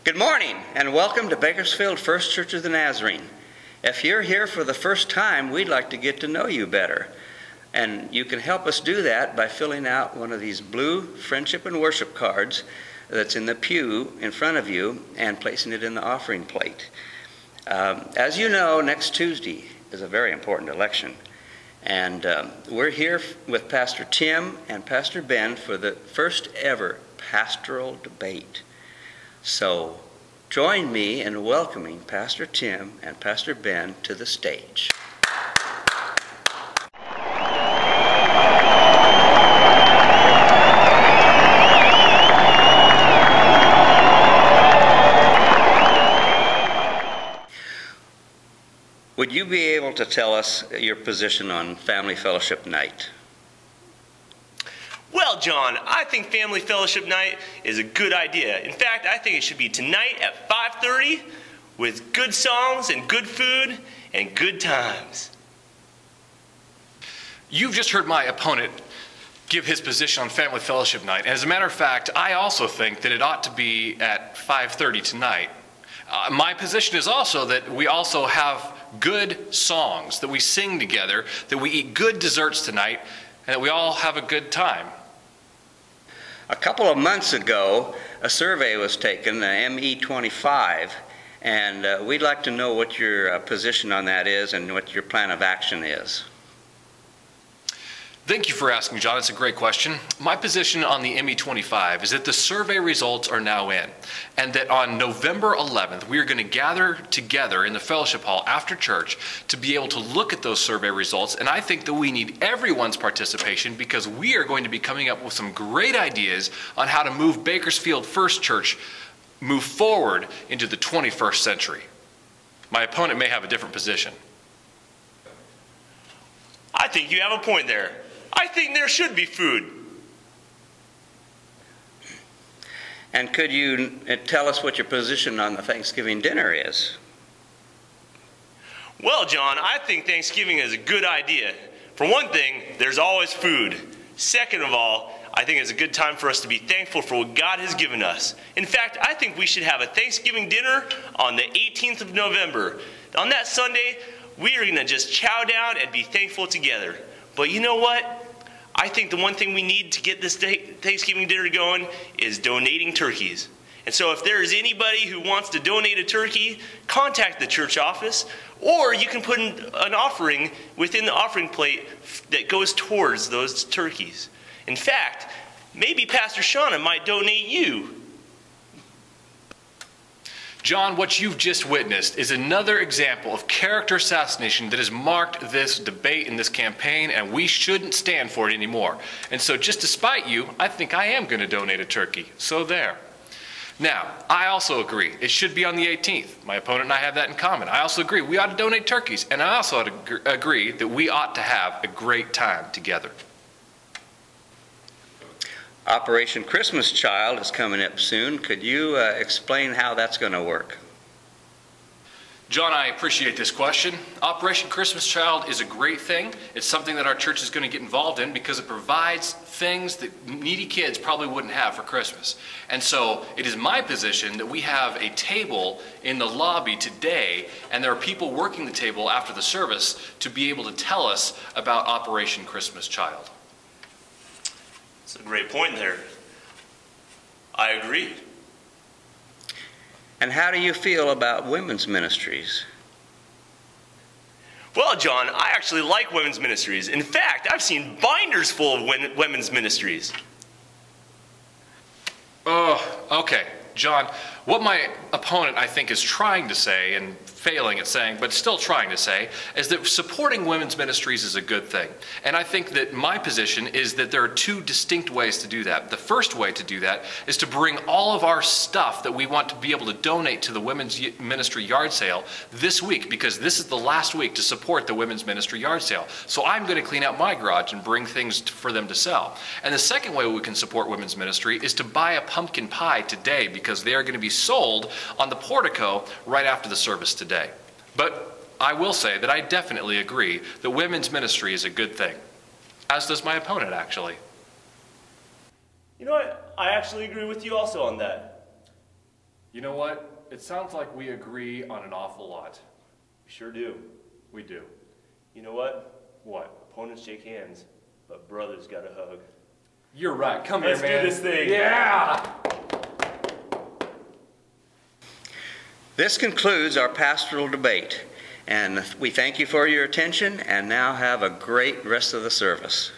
Good morning and welcome to Bakersfield First Church of the Nazarene. If you're here for the first time, we'd like to get to know you better. And you can help us do that by filling out one of these blue friendship and worship cards that's in the pew in front of you and placing it in the offering plate. As you know, next Tuesday is a very important election. And we're here with Pastor Tim and Pastor Ben for the first ever pastoral debate. So join me in welcoming Pastor Tim and Pastor Ben to the stage. Would you be able to tell us your position on Family Fellowship Night? Well, John, I think Family Fellowship Night is a good idea. In fact, I think it should be tonight at 5:30 with good songs and good food and good times. You've just heard my opponent give his position on Family Fellowship Night. And as a matter of fact, I also think that it ought to be at 5:30 tonight. My position is also that we also have good songs, that we sing together, that we eat good desserts tonight, and that we all have a good time. A couple of months ago, a survey was taken, the Emmy 25, and we'd like to know what your position on that is and what your plan of action is. Thank you for asking, John. It's a great question. My position on the Emmy 25 is that the survey results are now in, and that on November 11th, we are going to gather together in the fellowship hall after church to be able to look at those survey results. And I think that we need everyone's participation because we are going to be coming up with some great ideas on how to move Bakersfield First Church move forward into the 21st century. My opponent may have a different position. I think you have a point there. I think there should be food. And could you tell us what your position on the Thanksgiving dinner is? Well, John, I think Thanksgiving is a good idea. For one thing, there's always food. Second of all, I think it's a good time for us to be thankful for what God has given us. In fact, I think we should have a Thanksgiving dinner on the 18th of November. On that Sunday, we are going to just chow down and be thankful together. But you know what? I think the one thing we need to get this Thanksgiving dinner going is donating turkeys. And so if there is anybody who wants to donate a turkey, contact the church office, or you can put an offering within the offering plate that goes towards those turkeys. In fact, maybe Pastor Shauna might donate you. John, what you've just witnessed is another example of character assassination that has marked this debate and this campaign, and we shouldn't stand for it anymore. And so just to spite you, I think I am going to donate a turkey. So there. Now, I also agree. It should be on the 18th. My opponent and I have that in common. I also agree we ought to donate turkeys, and I also ought to agree that we ought to have a great time together. Operation Christmas Child is coming up soon. Could you explain how that's going to work? John, I appreciate this question. Operation Christmas Child is a great thing. It's something that our church is going to get involved in because it provides things that needy kids probably wouldn't have for Christmas. And so it is my position that we have a table in the lobby today, and there are people working the table after the service to be able to tell us about Operation Christmas Child. That's a great point there. I agree. And how do you feel about women's ministries? Well, John, I actually like women's ministries. In fact, I've seen binders full of women's ministries. Oh, okay. John, what my opponent, I think, is trying to say, and failing at saying, but still trying to say, is that supporting women's ministries is a good thing. And I think that my position is that there are two distinct ways to do that. The first way to do that is to bring all of our stuff that we want to be able to donate to the women's ministry yard sale this week, because this is the last week to support the women's ministry yard sale. So I'm going to clean out my garage and bring things for them to sell. And the second way we can support women's ministry is to buy a pumpkin pie today, because they are going to be sold on the portico right after the service today. But I will say that I definitely agree that women's ministry is a good thing, as does my opponent, actually. You know what? I actually agree with you also on that. You know what? It sounds like we agree on an awful lot. We sure do. We do. You know what? What? Opponents shake hands, but brothers got a hug. You're right. Come Let's here, man. do this thing. Yeah! This concludes our pastoral debate, and we thank you for your attention, and now have a great rest of the service.